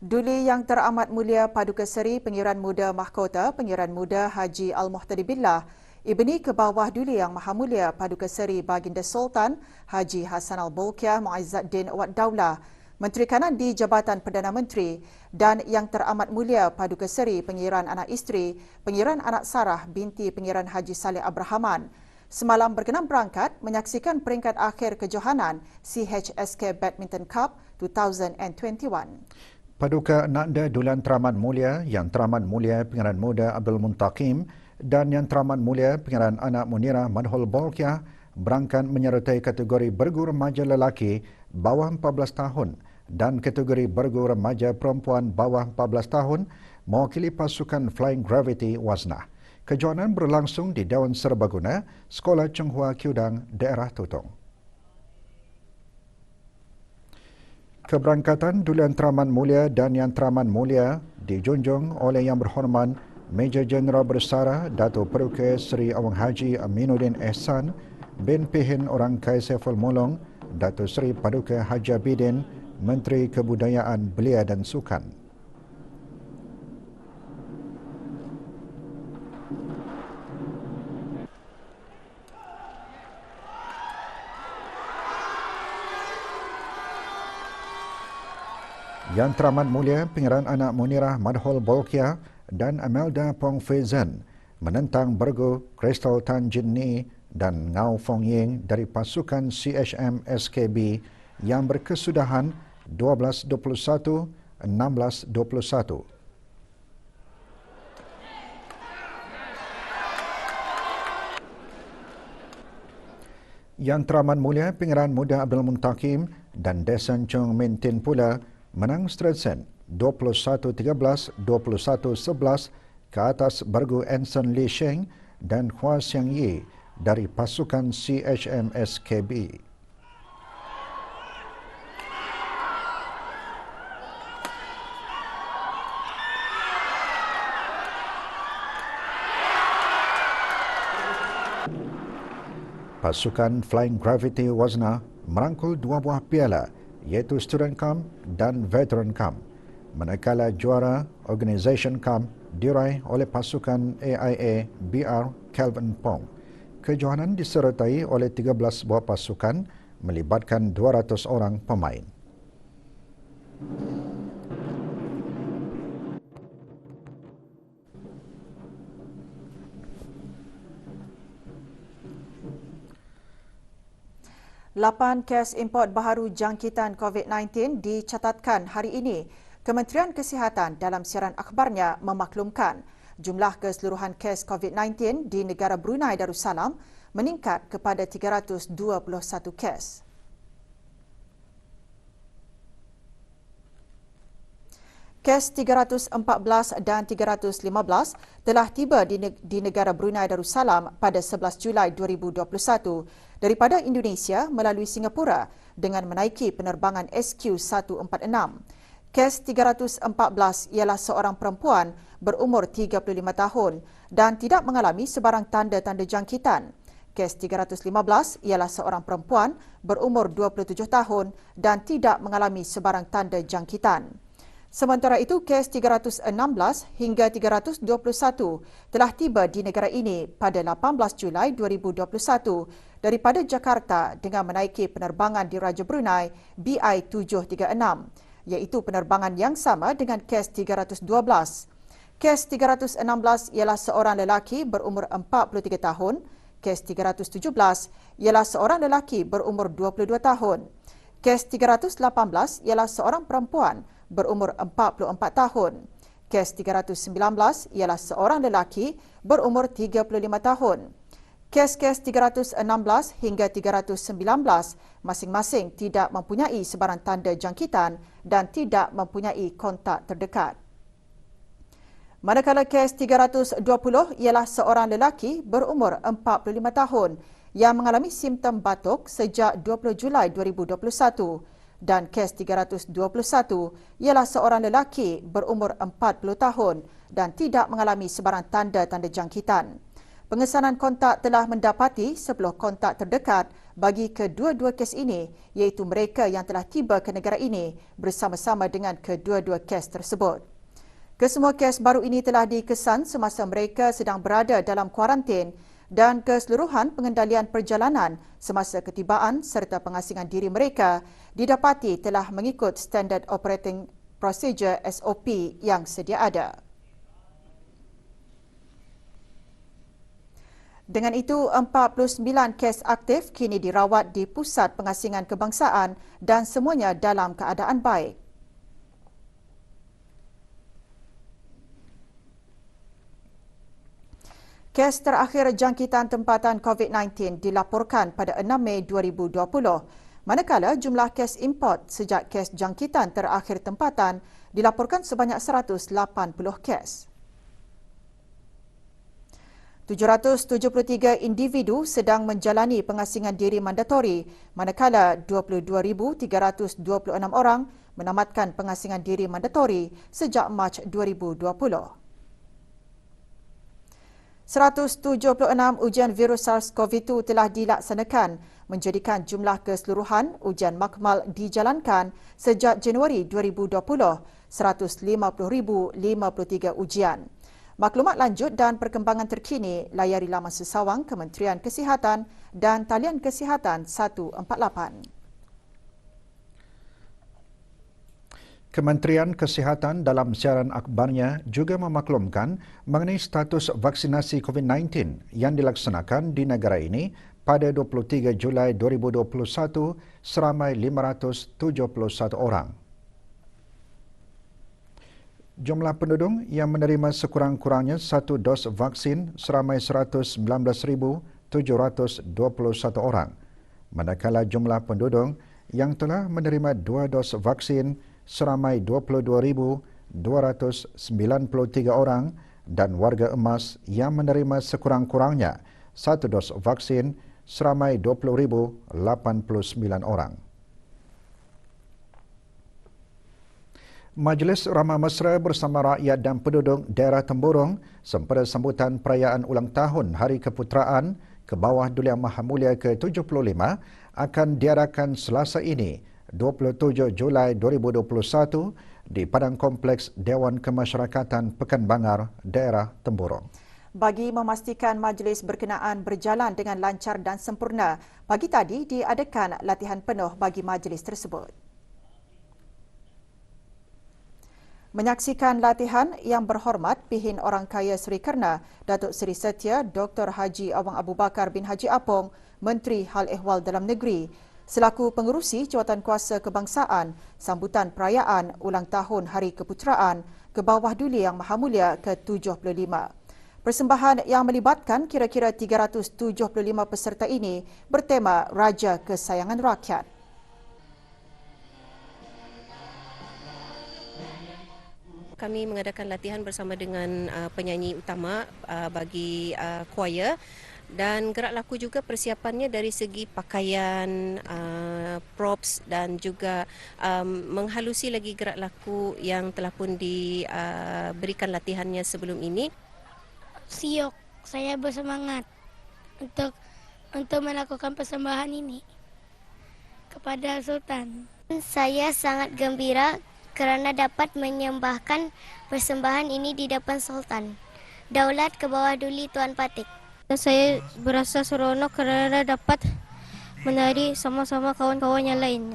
Duli Yang Teramat Mulia Paduka Seri Pengiran Muda Mahkota Pengiran Muda Haji Al-Muhtadi Billah ibni ke bawah Duli Yang Maha Mulia Paduka Seri Baginda Sultan Haji Hassan Al-Bolkiah Muizzaddin Wad Daulah, Menteri Kanan di Jabatan Perdana Menteri, dan Yang Teramat Mulia Paduka Seri Pengiran Anak Isteri Pengiran Anak Sarah binti Pengiran Haji Saleh Abrahaman semalam berkenan berangkat menyaksikan peringkat akhir kejohanan CHSK Badminton Cup 2021. Paduka Nakda Dulian Teramat Mulia, Yang Teramat Mulia Pengiran Muda Abdul Muntaqim dan Yang Teramat Mulia Pengiran Anak Munirah Madhul Bolkiah berangkat menyertai kategori bergu remaja lelaki bawah 14 tahun dan kategori bergu remaja perempuan bawah 14 tahun mewakili pasukan Flying Gravity Waznah. Kejohanan berlangsung di Dewan Serbaguna, Sekolah Chenghua Kiudang, Daerah Tutong. Keberangkatan Dulian Teramat Mulia dan Yang Teramat Mulia dijunjung oleh Yang Berhormat Major Jeneral Bersara Dato' Peruke Seri Awang Haji Aminuddin Ehsan bin Pihin Orang Kai Saiful Mulong, Dato' Seri Paduka Haji Abidin, Menteri Kebudayaan Belia dan Sukan. Yang Teramat Mulia Pengiran Anak Munirah Madhul Bolkiah dan Amelda Pong Feizan menentang bergu Crystal Tan Jin Ni dan Ngau Fong Ying dari pasukan CHM SKB yang berkesudahan 12-21, 16-21. Yang Teramat Mulia Pengiran Muda Abdul Muntaqim dan Desan Chung Min Tin pula menang straight set 21-13, 21-11 ke atas bergu Anson Lee Sheng dan Hua Xiang Yi dari pasukan CHM SKB. Pasukan Flying Gravity Waznah merangkul dua buah piala iaitu Student Cup dan Veteran Cup, manakala juara Organisation Cup diraih oleh pasukan AIA BR Kelvin Pong. Kejohanan disertai oleh 13 buah pasukan melibatkan 200 orang pemain. Lapan kes import baharu jangkitan COVID-19 dicatatkan hari ini. Kementerian Kesihatan dalam siaran akhbarnya memaklumkan jumlah keseluruhan kes COVID-19 di negara Brunei Darussalam meningkat kepada 321 kes. Kes 314 dan 315 telah tiba di negara Brunei Darussalam pada 11 Julai 2021 daripada Indonesia melalui Singapura dengan menaiki penerbangan SQ146. Kes 314 ialah seorang perempuan berumur 35 tahun dan tidak mengalami sebarang tanda-tanda jangkitan. Kes 315 ialah seorang perempuan berumur 27 tahun dan tidak mengalami sebarang tanda jangkitan. Sementara itu, kes 316 hingga 321 telah tiba di negara ini pada 18 Julai 2021 daripada Jakarta dengan menaiki penerbangan di Raja Brunei BI736, iaitu penerbangan yang sama dengan kes 312. Kes 316 ialah seorang lelaki berumur 43 tahun, kes 317 ialah seorang lelaki berumur 22 tahun. Kes 318 ialah seorang perempuan berumur 44 tahun. Kes 319 ialah seorang lelaki berumur 35 tahun. Kes-kes 316 hingga 319 masing-masing tidak mempunyai sebarang tanda jangkitan dan tidak mempunyai kontak terdekat. Manakala kes 320 ialah seorang lelaki berumur 45 tahun yang mengalami simptom batuk sejak 20 Julai 2021 dan kes 321 ialah seorang lelaki berumur 40 tahun dan tidak mengalami sebarang tanda-tanda jangkitan. Pengesanan kontak telah mendapati 10 kontak terdekat bagi kedua-dua kes ini, iaitu mereka yang telah tiba ke negara ini bersama-sama dengan kedua-dua kes tersebut. Kesemua kes baru ini telah dikesan semasa mereka sedang berada dalam kuarantin dan keseluruhan pengendalian perjalanan semasa ketibaan serta pengasingan diri mereka didapati telah mengikut Standard Operating Procedure SOP yang sedia ada. Dengan itu, 49 kes aktif kini dirawat di Pusat Pengasingan Kebangsaan dan semuanya dalam keadaan baik. Kes terakhir jangkitan tempatan COVID-19 dilaporkan pada 6 Mei 2020, manakala jumlah kes import sejak kes jangkitan terakhir tempatan dilaporkan sebanyak 180 kes. 773 individu sedang menjalani pengasingan diri mandatori, manakala 22,326 orang menamatkan pengasingan diri mandatori sejak Mac 2020. 176 ujian virus SARS-CoV-2 telah dilaksanakan, menjadikan jumlah keseluruhan ujian makmal dijalankan sejak Januari 2020, 150,053 ujian. Maklumat lanjut dan perkembangan terkini layari laman sesawang Kementerian Kesihatan dan talian Kesihatan 148. Kementerian Kesihatan dalam siaran akhbarnya juga memaklumkan mengenai status vaksinasi COVID-19 yang dilaksanakan di negara ini pada 23 Julai 2021 seramai 571 orang. Jumlah penduduk yang menerima sekurang-kurangnya satu dos vaksin seramai 119,721 orang, manakala jumlah penduduk yang telah menerima dua dos vaksin seramai 22,293 orang dan warga emas yang menerima sekurang-kurangnya satu dos vaksin seramai 20,089 orang. Majlis Ramah Mesra bersama rakyat dan penduduk daerah Temburong sempena sambutan perayaan ulang tahun Hari Keputeraan ke bawah Duli Yang Maha Mulia ke-75 akan diadakan Selasa ini, 27 Julai 2021 di Padang Kompleks Dewan Kemasyarakatan Pekan Bangar, daerah Temburong. Bagi memastikan majlis berkenaan berjalan dengan lancar dan sempurna, pagi tadi diadakan latihan penuh bagi majlis tersebut. Menyaksikan latihan yang berhormat Pihin Orang Kaya Seri Kerna, Datuk Seri Setia Dr. Haji Awang Abu Bakar bin Haji Apong, Menteri Hal Ehwal Dalam Negeri, selaku pengerusi Jawatankuasa Kebangsaan sambutan perayaan ulang tahun Hari Keputeraan ke bawah Duli Yang Maha Mulia ke-75. Persembahan yang melibatkan kira-kira 375 peserta ini bertema Raja Kesayangan Rakyat. Kami mengadakan latihan bersama dengan penyanyi utama bagi choir, dan gerak laku juga persiapannya dari segi pakaian, props dan juga menghalusi lagi gerak laku yang telah pun diberikan latihannya sebelum ini. Siok, saya bersemangat untuk melakukan persembahan ini kepada Sultan. Saya sangat gembira kerana dapat menyembahkan persembahan ini di depan Sultan. Daulat ke bawah Duli Tuan Patik. Saya berasa seronok kerana dapat menari sama-sama kawan-kawan yang lain.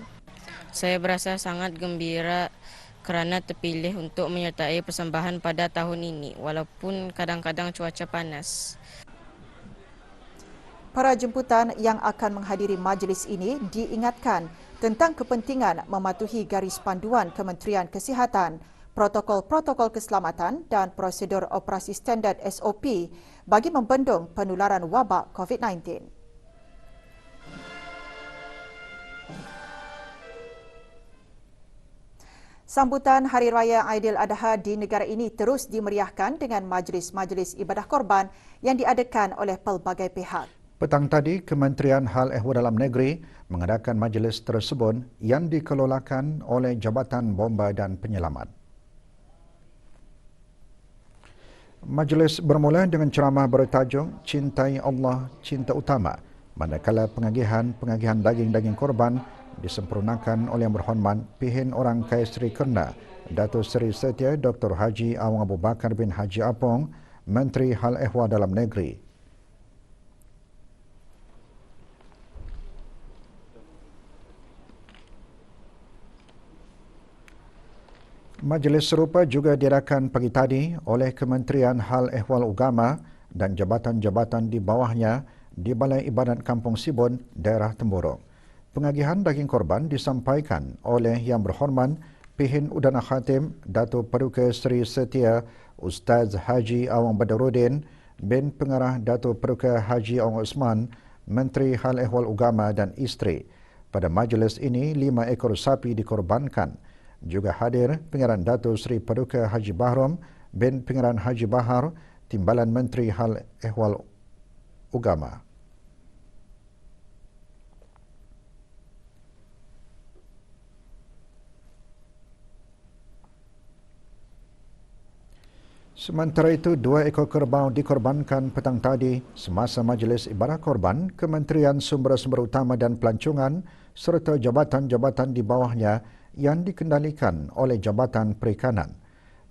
Saya berasa sangat gembira kerana terpilih untuk menyertai persembahan pada tahun ini walaupun kadang-kadang cuaca panas. Para jemputan yang akan menghadiri majlis ini diingatkan tentang kepentingan mematuhi garis panduan Kementerian Kesihatan, protokol-protokol keselamatan dan prosedur operasi standard SOP bagi membendung penularan wabak COVID-19. Sambutan Hari Raya Aidil Adha di negara ini terus dimeriahkan dengan majlis-majlis ibadah korban yang diadakan oleh pelbagai pihak. Petang tadi, Kementerian Hal Ehwal Dalam Negeri mengadakan majlis tersebut yang dikelolakan oleh Jabatan Bomba dan Penyelamat. Majlis bermula dengan ceramah bertajuk Cintai Allah, Cinta Utama Manakala pengagihan daging-daging korban disempurnakan oleh Yang Berhormat Pihin Orang Kaya Seri Kerna Datuk Seri Setia Dr. Haji Awang Abu Bakar bin Haji Apong, Menteri Hal Ehwal Dalam Negeri. Majlis serupa juga diadakan pagi tadi oleh Kementerian Hal Ehwal Agama dan jabatan-jabatan di bawahnya di Balai Ibadat Kampung Sibon, Daerah Temburong. Pengagihan daging korban disampaikan oleh Yang Berhormat Pihin Udana Khatim Datuk Paduka Seri Setia Ustaz Haji Awang Badaruddin bin Pengarah Datuk Paduka Haji Awang Osman, Menteri Hal Ehwal Agama dan Isteri. Pada majlis ini 5 ekor sapi dikorbankan. Juga hadir Pengarah Datuk Seri Paduka Haji Bahrom bin Pengarah Haji Bahar, Timbalan Menteri Hal Ehwal Agama. Sementara itu, 2 ekor kerbau dikorbankan petang tadi semasa majlis ibadah korban Kementerian Sumber-Sumber Utama dan Pelancongan serta jabatan-jabatan di bawahnya yang dikendalikan oleh Jabatan Perikanan.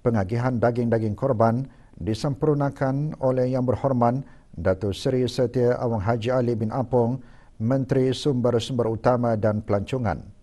Pengagihan daging-daging korban disempurnakan oleh Yang Berhormat Datuk Seri Setia Awang Haji Ali bin Apong, Menteri Sumber-Sumber Utama dan Pelancongan.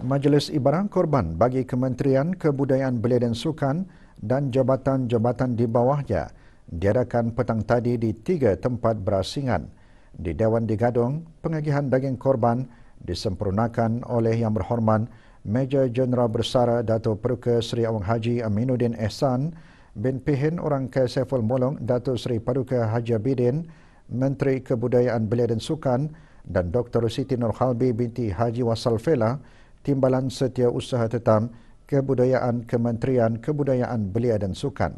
Majlis Ibadah Korban bagi Kementerian Kebudayaan Belia dan Sukan dan jabatan-jabatan di bawahnya diadakan petang tadi di 3 tempat berasingan. Di Dewan di Gadong, pengagihan daging korban disempurnakan oleh Yang Berhormat Major Jeneral Bersara Datuk Paduka Seri Awang Haji Aminuddin Ehsan bin Pihin Orang Kaya Saiful Molong Datuk Seri Paduka Haji Abidin, Menteri Kebudayaan Belia dan Sukan, dan Dr. Siti Nurhalbi binti Haji Wasal Fela, Timbalan Setiausaha Tetam Kebudayaan Kementerian Kebudayaan Belia dan Sukan.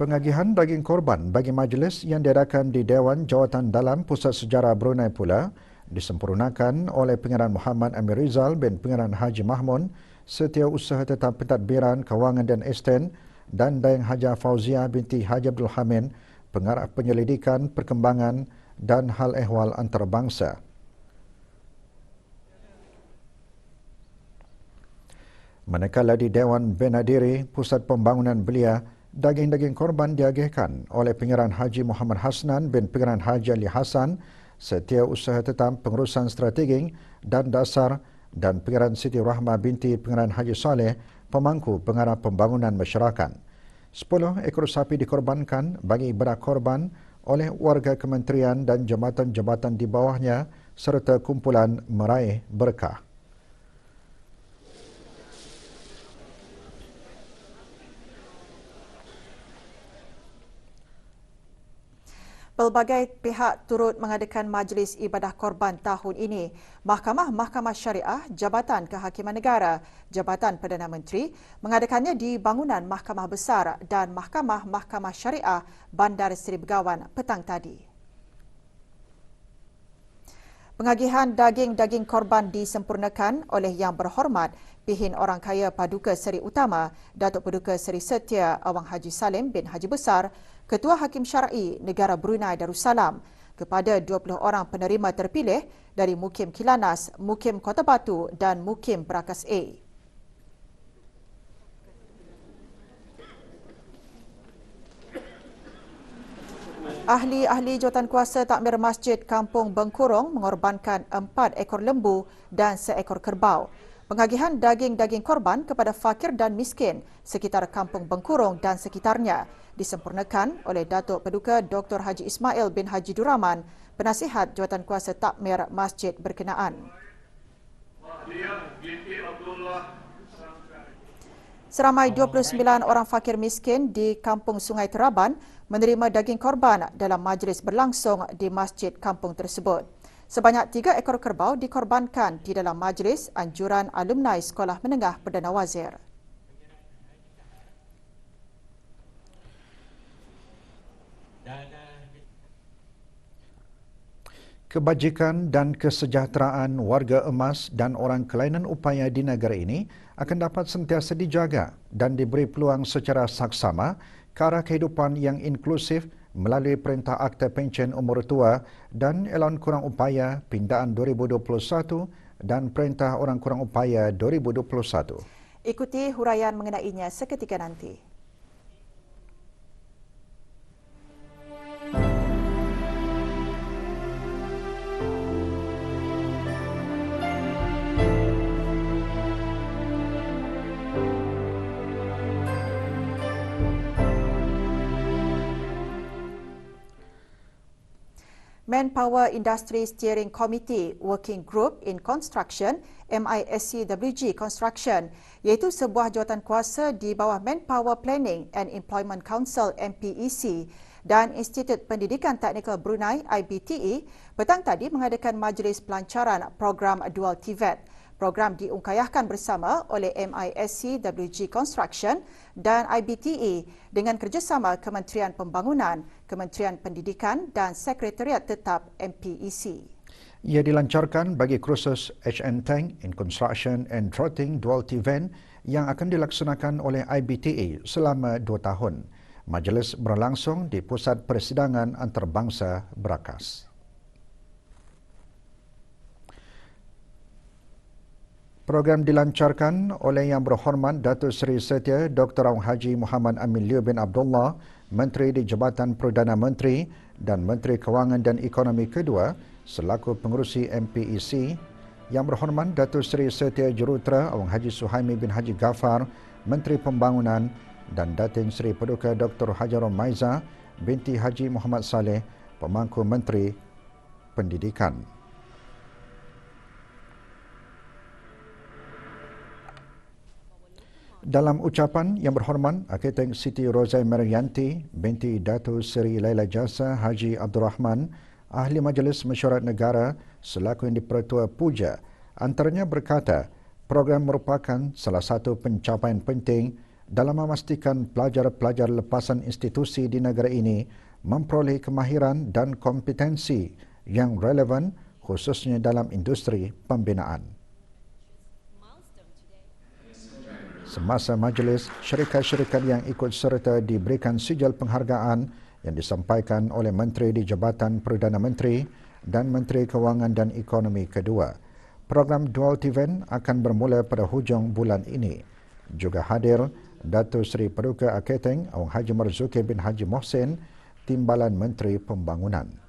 Pengagihan daging korban bagi majlis yang diadakan di Dewan Jawatan Dalam Pusat Sejarah Brunei pula disempurnakan oleh Pengarah Muhammad Amir Rizal bin Pengarah Haji Mahmud, Setiausaha Tetap Pentadbiran Kewangan dan Esten, dan Dayang Haja Fauzia binti Haji Abdul Hamid, Pengarah Penyelidikan, Perkembangan dan Hal Ehwal Antarabangsa. Manakala di Dewan Benadiri, Pusat Pembangunan Belia, daging-daging korban diagihkan oleh Pengarah Haji Muhammad Hasnan bin Pengarah Haji Ali Hasan, Setiausaha Tetap Pengurusan Strategi dan Dasar, dan Pengarah Siti Rahma binti Pengarah Haji Saleh, Pemangku Pengarah Pembangunan Masyarakat. 10 ekor sapi dikorbankan bagi ibadah korban oleh warga kementerian dan jabatan-jabatan di bawahnya serta kumpulan meraih berkah. Pelbagai pihak turut mengadakan majlis ibadah korban tahun ini. Mahkamah-Mahkamah Syariah, Jabatan Kehakiman Negara, Jabatan Perdana Menteri mengadakannya di bangunan Mahkamah Besar dan Mahkamah-Mahkamah Syariah Bandar Seri Begawan petang tadi. Pengagihan daging-daging korban disempurnakan oleh Yang Berhormat Pihin Orang Kaya Paduka Seri Utama Datuk Paduka Seri Setia Awang Haji Salim bin Haji Besar, Ketua Hakim Syar'i Negara Brunei Darussalam, kepada 20 orang penerima terpilih dari Mukim Kilanas, Mukim Kota Batu dan Mukim Berakas A. Ahli-ahli jawatankuasa takmir Masjid Kampung Bengkurong mengorbankan 4 ekor lembu dan 1 ekor kerbau. Pengagihan daging-daging korban kepada fakir dan miskin sekitar Kampung Bengkurong dan sekitarnya disempurnakan oleh Datuk Paduka Dr. Haji Ismail bin Haji Duraman, Penasihat Jawatankuasa Takmir Masjid berkenaan. Seramai 29 orang fakir miskin di Kampung Sungai Teraban menerima daging korban dalam majlis berlangsung di masjid kampung tersebut. Sebanyak 3 ekor kerbau dikorbankan di dalam majlis anjuran alumni Sekolah Menengah Perdana Wazir. Kebajikan dan kesejahteraan warga emas dan orang kelainan upaya di negara ini akan dapat sentiasa dijaga dan diberi peluang secara saksama ke arah kehidupan yang inklusif melalui Perintah Akta Pencen Umur Tua dan Elon Kurang Upaya Pindaan 2021 dan Perintah Orang Kurang Upaya 2021. Ikuti huraian mengenainya seketika nanti. Manpower Industry Steering Committee Working Group in Construction MISCWG Construction iaitu sebuah jawatankuasa di bawah Manpower Planning and Employment Council MPEC dan Institut Pendidikan Teknikal Brunei IBTE petang tadi mengadakan majlis pelancaran program Dual TVET. Program diungkayahkan bersama oleh MISCWG Construction dan IBTE dengan kerjasama Kementerian Pembangunan, Kementerian Pendidikan dan Sekretariat Tetap MPEC. Ia dilancarkan bagi kursus HN Tank in Construction and Trotting Dual TVET yang akan dilaksanakan oleh IBTE selama 2 tahun. Majlis berlangsung di Pusat Persidangan Antarabangsa Berakas. Program dilancarkan oleh Yang Berhormat Datuk Seri Setia Dr. Awang Haji Muhammad Amin Liu bin Abdullah, Menteri di Jabatan Perdana Menteri dan Menteri Kewangan dan Ekonomi kedua selaku pengerusi MPEC, Yang Berhormat Datuk Seri Setia Juruterah Awang Haji Suhaimi bin Haji Ghaffar, Menteri Pembangunan dan Datin Seri Paduka Dr. Hajarul Maiza binti Haji Muhammad Saleh, Pemangku Menteri Pendidikan. Dalam ucapan, Yang Berhormat Arkitek Siti Rozai Merianti binti Datuk Seri Laila Jasa Haji Abdul Rahman, Ahli Majlis Mesyuarat Negara selaku Yang di-Pertua Puja, antaranya berkata, program merupakan salah satu pencapaian penting dalam memastikan pelajar-pelajar lepasan institusi di negara ini memperoleh kemahiran dan kompetensi yang relevan khususnya dalam industri pembinaan. Semasa majlis, syarikat-syarikat yang ikut serta diberikan sijil penghargaan yang disampaikan oleh Menteri di Jabatan Perdana Menteri dan Menteri Kewangan dan Ekonomi kedua. Program Dual TVET akan bermula pada hujung bulan ini. Juga hadir Datuk Seri Paduka Aketeng Awang Haji Marzuki bin Haji Mohsin, Timbalan Menteri Pembangunan.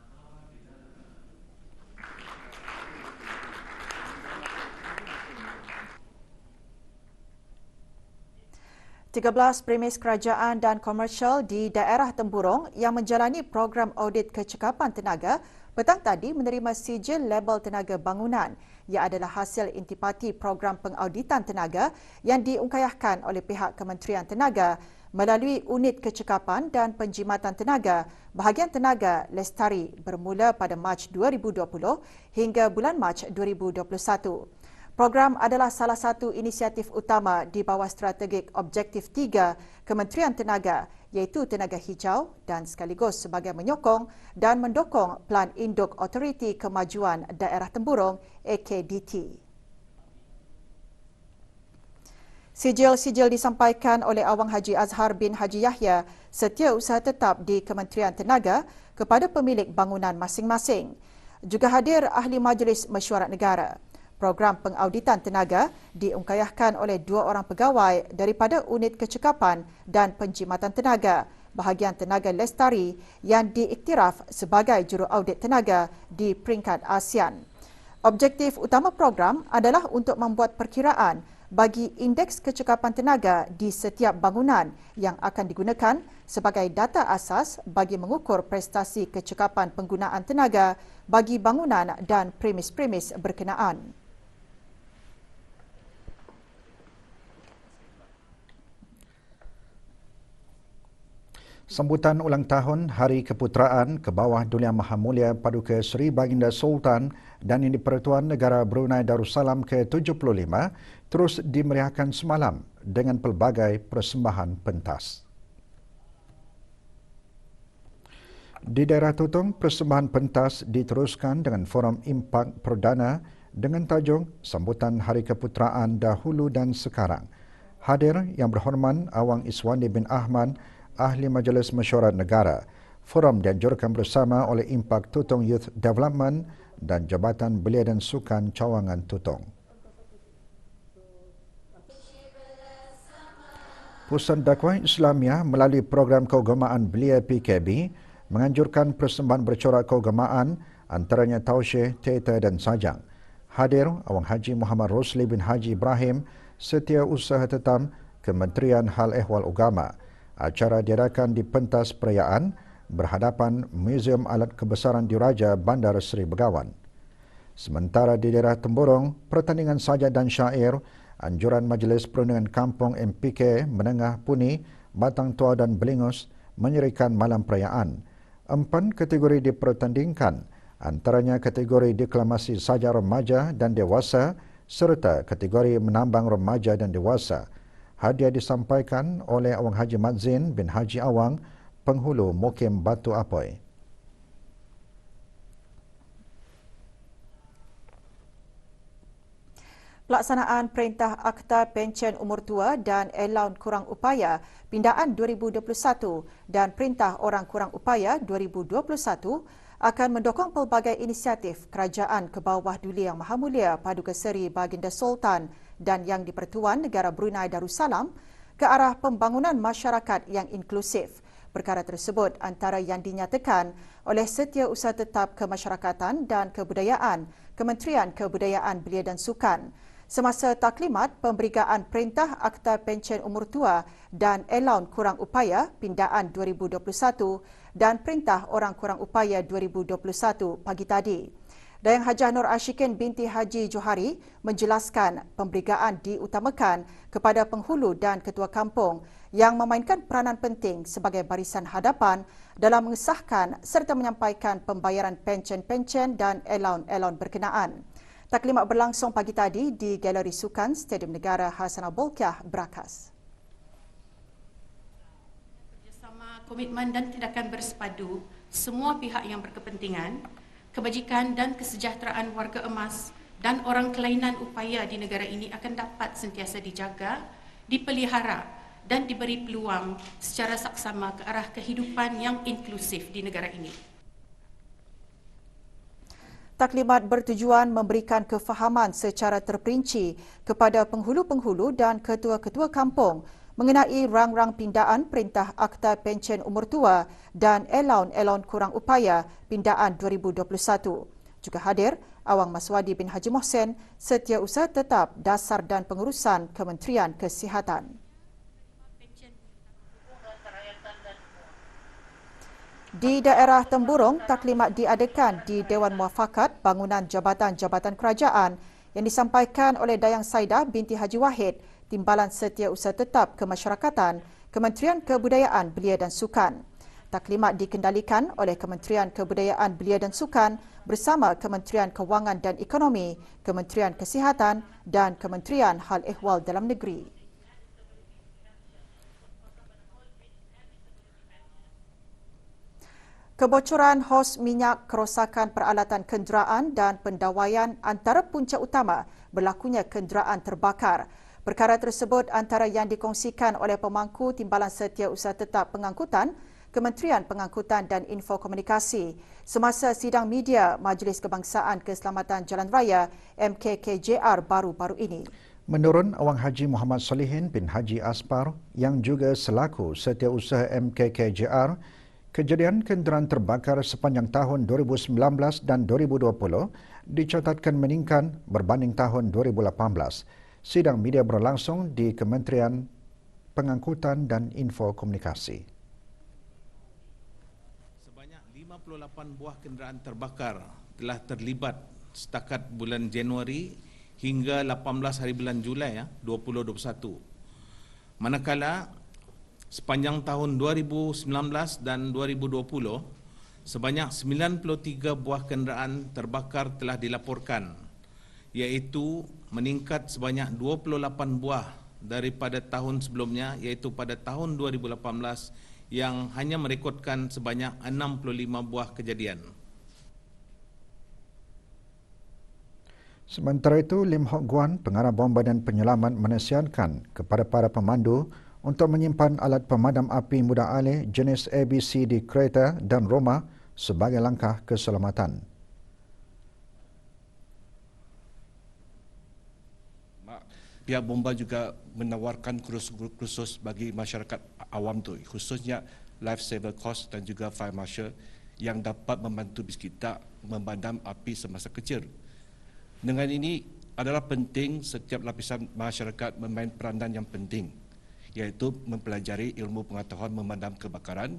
13 premis kerajaan dan komersial di daerah Temburong yang menjalani program audit kecekapan tenaga petang tadi menerima sijil label tenaga bangunan. Ia adalah hasil intipati program pengauditan tenaga yang diungkayahkan oleh pihak Kementerian Tenaga melalui Unit Kecekapan dan Penjimatan Tenaga Bahagian Tenaga Lestari bermula pada Mac 2020 hingga bulan Mac 2021. Program adalah salah satu inisiatif utama di bawah strategik Objektif 3 Kementerian Tenaga iaitu tenaga hijau dan sekaligus sebagai menyokong dan mendukung Plan Induk Authority Kemajuan Daerah Temburong AKDT. Sijil-sijil disampaikan oleh Awang Haji Azhar bin Haji Yahya, Setiausaha Tetap di Kementerian Tenaga kepada pemilik bangunan masing-masing. Juga hadir Ahli Majlis Mesyuarat Negara. Program pengauditan tenaga diungkayahkan oleh 2 orang pegawai daripada Unit Kecekapan dan Penjimatan Tenaga Bahagian Tenaga Lestari yang diiktiraf sebagai juru audit tenaga di peringkat ASEAN. Objektif utama program adalah untuk membuat perkiraan bagi indeks kecekapan tenaga di setiap bangunan yang akan digunakan sebagai data asas bagi mengukur prestasi kecekapan penggunaan tenaga bagi bangunan dan premis-premis berkenaan. Sambutan ulang tahun Hari Keputeraan ke bawah Duli Yang Maha Mulia Paduka Seri Baginda Sultan dan Yang di-Pertuan Negara Brunei Darussalam ke-75 terus dimeriahkan semalam dengan pelbagai persembahan pentas. Di daerah Tutong, persembahan pentas diteruskan dengan forum impak perdana dengan tajuk Sambutan Hari Keputeraan Dahulu dan Sekarang. Hadir Yang Berhormat Awang Iswandi bin Ahmad, Ahli Majlis Mesyuarat Negara. Forum dianjurkan bersama oleh Impak Tutong Youth Development dan Jabatan Belia dan Sukan Cawangan Tutong. Pusat Dakwah Islamiah melalui program keagamaan Belia PKB menganjurkan persembahan bercorak keagamaan antaranya tausyih, teater dan sajang. Hadir Awang Haji Muhammad Rosli bin Haji Ibrahim, Setiausaha Tetap Kementerian Hal Ehwal Agama. Acara diadakan di pentas perayaan berhadapan Museum Alat Kebesaran Diraja Bandar Seri Begawan. Sementara di daerah Temburong, pertandingan sajak dan syair, anjuran Majlis Perundingan Kampung MPK Menengah Puni, Batang Tua dan Belingus menyerikan malam perayaan. 4 kategori dipertandingkan, antaranya kategori deklamasi sajak remaja dan dewasa serta kategori menambang remaja dan dewasa. Hadiah disampaikan oleh Awang Haji Madzin bin Haji Awang, penghulu Mukim Batu Apoy. Pelaksanaan Perintah Akta Pencen Umur Tua dan Elaun Kurang Upaya Pindaan 2021 dan Perintah Orang Kurang Upaya 2021 akan mendukung pelbagai inisiatif Kerajaan ke bawah Duli Yang Maha Mulia Paduka Seri Baginda Sultan dan Yang di-Pertuan Negara Brunei Darussalam ke arah pembangunan masyarakat yang inklusif. Perkara tersebut antara yang dinyatakan oleh Setiausaha Tetap Kemasyarakatan dan Kebudayaan, Kementerian Kebudayaan Belia dan Sukan semasa taklimat pemberigaan Perintah Akta Pencen Umur Tua dan Elaun Kurang Upaya Pindaan 2021 dan Perintah Orang Kurang Upaya 2021 pagi tadi. Dayang Hajah Nur Ashikin binti Haji Johari menjelaskan pemberigaan diutamakan kepada penghulu dan ketua kampung yang memainkan peranan penting sebagai barisan hadapan dalam mengesahkan serta menyampaikan pembayaran pencen-pencen dan elaun-elaun berkenaan. Taklimat berlangsung pagi tadi di Galeri Sukan Stadium Negara Hassanah Bolkiah, Berakas. Kerjasama, komitmen dan tindakan bersepadu semua pihak yang berkepentingan, kebajikan dan kesejahteraan warga emas dan orang kelainan upaya di negara ini akan dapat sentiasa dijaga, dipelihara dan diberi peluang secara saksama ke arah kehidupan yang inklusif di negara ini. Taklimat bertujuan memberikan kefahaman secara terperinci kepada penghulu-penghulu dan ketua-ketua kampung mengenai rang-rang pindaan Perintah Akta Pencen Umur Tua dan Elaun Kurang Upaya Pindaan 2021. Juga hadir Awang Maswadi bin Haji Mohsen, Setiausaha Tetap Dasar dan Pengurusan Kementerian Kesihatan. Di daerah Temburong, taklimat diadakan di Dewan Muafakat Bangunan Jabatan-Jabatan Kerajaan yang disampaikan oleh Dayang Saidah binti Haji Wahid, Timbalan Setiausaha Tetap Kemasyarakatan, Kementerian Kebudayaan Belia dan Sukan. Taklimat dikendalikan oleh Kementerian Kebudayaan Belia dan Sukan bersama Kementerian Kewangan dan Ekonomi, Kementerian Kesihatan dan Kementerian Hal Ehwal Dalam Negeri. Kebocoran hos minyak, kerosakan peralatan kenderaan dan pendawaian antara punca utama berlakunya kenderaan terbakar. Perkara tersebut antara yang dikongsikan oleh pemangku Timbalan Setiausaha Tetap Pengangkutan, Kementerian Pengangkutan dan Infokomunikasi semasa sidang media Majlis Kebangsaan Keselamatan Jalan Raya MKKJR baru-baru ini. Menurut Awang Haji Muhammad Salihin bin Haji Aspar yang juga selaku Setiausaha MKKJR, kejadian kenderaan terbakar sepanjang tahun 2019 dan 2020 dicatatkan meningkat berbanding tahun 2018. Sidang media berlangsung di Kementerian Pengangkutan dan Infokomunikasi. Sebanyak 58 buah kenderaan terbakar telah terlibat setakat bulan Januari hingga 18 hari bulan Julai 2021. Manakala sepanjang tahun 2019 dan 2020, sebanyak 93 buah kenderaan terbakar telah dilaporkan, iaitu meningkat sebanyak 28 buah daripada tahun sebelumnya, iaitu pada tahun 2018 yang hanya merekodkan sebanyak 65 buah kejadian. Sementara itu, Lim Hock Guan, pengarah bom badan penyelamat, menasihatkan kepada para pemandu untuk menyimpan alat pemadam api mudah alih jenis ABC di kereta dan rumah sebagai langkah keselamatan. Pihak bomba juga menawarkan kursus bagi masyarakat awam tu, khususnya life saver course dan juga fire marshal yang dapat membantu kita memadam api semasa kecil. Dengan ini adalah penting setiap lapisan masyarakat memain peranan yang penting, iaitu mempelajari ilmu pengetahuan memadam kebakaran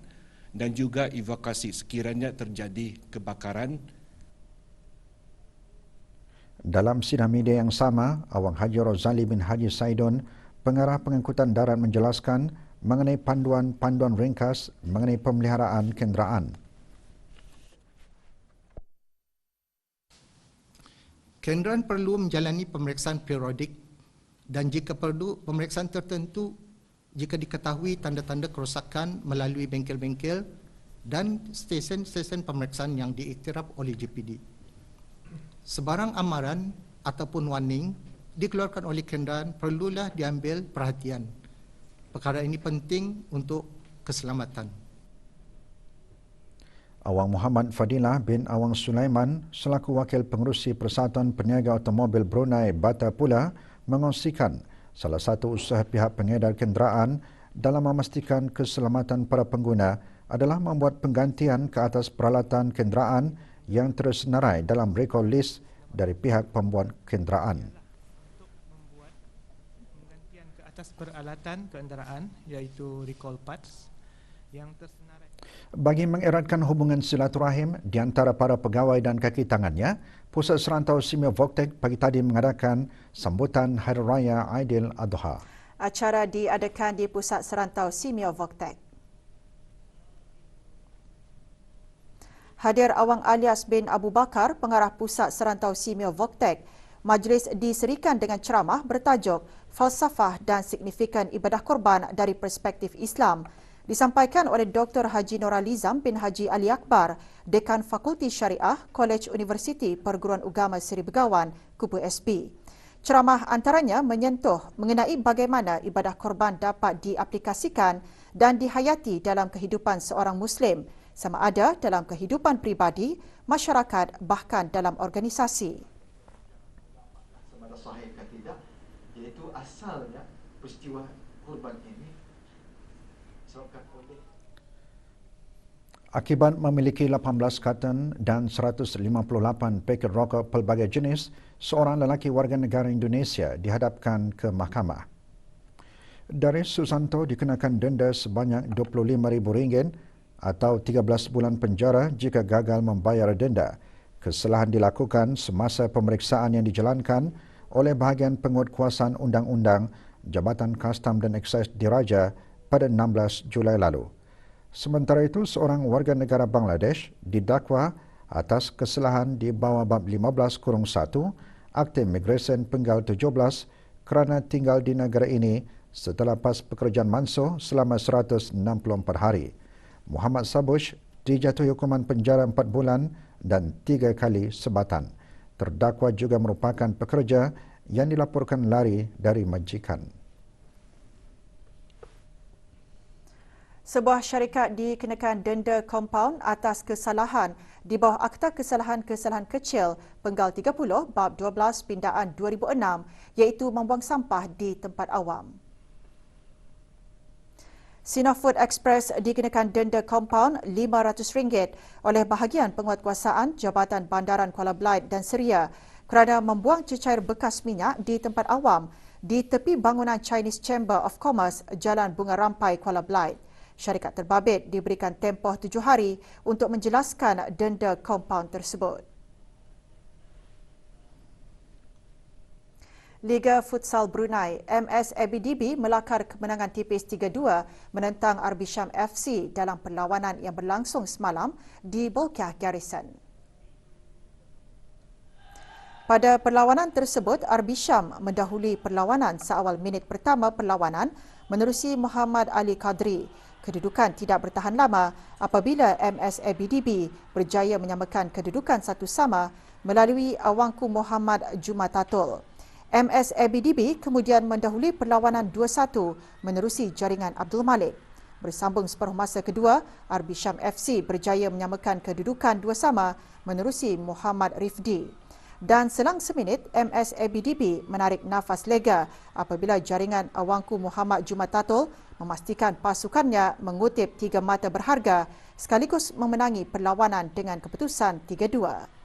dan juga evakuasi sekiranya terjadi kebakaran. Dalam sidang media yang sama, Awang Haji Rozali bin Haji Saidon, pengarah pengangkutan darat, menjelaskan mengenai panduan ringkas mengenai pemeliharaan kenderaan. Kenderaan perlu menjalani pemeriksaan periodik dan jika perlu pemeriksaan tertentu jika diketahui tanda-tanda kerosakan melalui bengkel-bengkel dan stesen-stesen pemeriksaan yang diiktiraf oleh JPD. Sebarang amaran ataupun warning dikeluarkan oleh kenderaan perlulah diambil perhatian. Perkara ini penting untuk keselamatan. Awang Muhammad Fadilah bin Awang Sulaiman selaku Wakil Pengerusi Persatuan Peniaga Automobil Brunei Bata pula mengongsikan salah satu usaha pihak pengedar kenderaan dalam memastikan keselamatan para pengguna adalah membuat penggantian ke atas peralatan kenderaan yang tersenarai dalam rekod list dari pihak pembuat kenderaan. Membuat penggantian ke atas peralatan kenderaan iaitu recall parts yang tersenarai. Bagi mengeratkan hubungan silaturahim di antara para pegawai dan kaki tangannya, Pusat Serantau Simeo Voktek pagi tadi mengadakan sambutan Hari Raya Aidil Adha. Acara diadakan di Pusat Serantau Simeo Voktek. Hadir Awang Alias bin Abu Bakar, pengarah Pusat Serantau Simeo Voktek. Majlis diserikan dengan ceramah bertajuk Falsafah dan Signifikan Ibadah Korban dari Perspektif Islam. Disampaikan oleh Dr. Haji Noralizam bin Haji Ali Akbar, Dekan Fakulti Syariah, Kolej Universiti Perguruan Agama Seri Begawan, Kubu SB. Ceramah antaranya menyentuh mengenai bagaimana ibadah korban dapat diaplikasikan dan dihayati dalam kehidupan seorang Muslim, sama ada dalam kehidupan pribadi, masyarakat, bahkan dalam organisasi. Sama ada sahih ke tidak, iaitu asalnya peristiwa korban ini disebabkan oleh akibat memiliki 18 karton dan 158 paket rokok pelbagai jenis, seorang lelaki warga negara Indonesia dihadapkan ke mahkamah. Daris Susanto dikenakan denda sebanyak RM25,000 atau 13 bulan penjara jika gagal membayar denda. Kesalahan dilakukan semasa pemeriksaan yang dijalankan oleh bahagian penguatkuasaan Undang-Undang Jabatan Kastam dan Eksaise Diraja pada 16 Julai lalu. Sementara itu, seorang warga negara Bangladesh didakwa atas kesalahan di bawah bab 15-1 Akta Imigresen Penggal 17 kerana tinggal di negara ini setelah pas pekerjaan mansuh selama 164 hari. Muhammad Sabush dijatuhi hukuman penjara 4 bulan dan 3 kali sebatan. Terdakwa juga merupakan pekerja yang dilaporkan lari dari majikan. Sebuah syarikat dikenakan denda kompaun atas kesalahan di bawah Akta Kesalahan-Kesalahan Kecil Penggal 30 Bab 12 Pindaan 2006 iaitu membuang sampah di tempat awam. Sinofood Express dikenakan denda kompaun RM500 oleh bahagian penguatkuasaan Jabatan Bandaran Kuala Belait dan Seria kerana membuang cecair bekas minyak di tempat awam di tepi bangunan Chinese Chamber of Commerce, Jalan Bunga Rampai, Kuala Belait. Syarikat terbabit diberikan tempoh 7 hari untuk menjelaskan denda kompaun tersebut. Liga Futsal Brunei MSABDB melakar kemenangan tipis 3-2 menentang Arbisham FC dalam perlawanan yang berlangsung semalam di Bolkiah Garrison. Pada perlawanan tersebut, Arbisham mendahului perlawanan seawal minit pertama perlawanan menerusi Muhammad Ali Qadri. kedudukan tidak bertahan lama apabila MS ABDB berjaya menyamakan kedudukan satu sama melalui Awangku Muhammad Jumatatul. MS ABDB kemudian mendahului perlawanan 2-1 menerusi jaringan Abdul Malik. Bersambung separuh masa kedua, RB Sham FC berjaya menyamakan kedudukan 2 sama menerusi Muhammad Rifdi. Dan selang seminit, MS ABDB menarik nafas lega apabila jaringan Awangku Muhammad Jumatatul memastikan pasukannya mengutip 3 mata berharga sekaligus memenangi perlawanan dengan keputusan 3-2.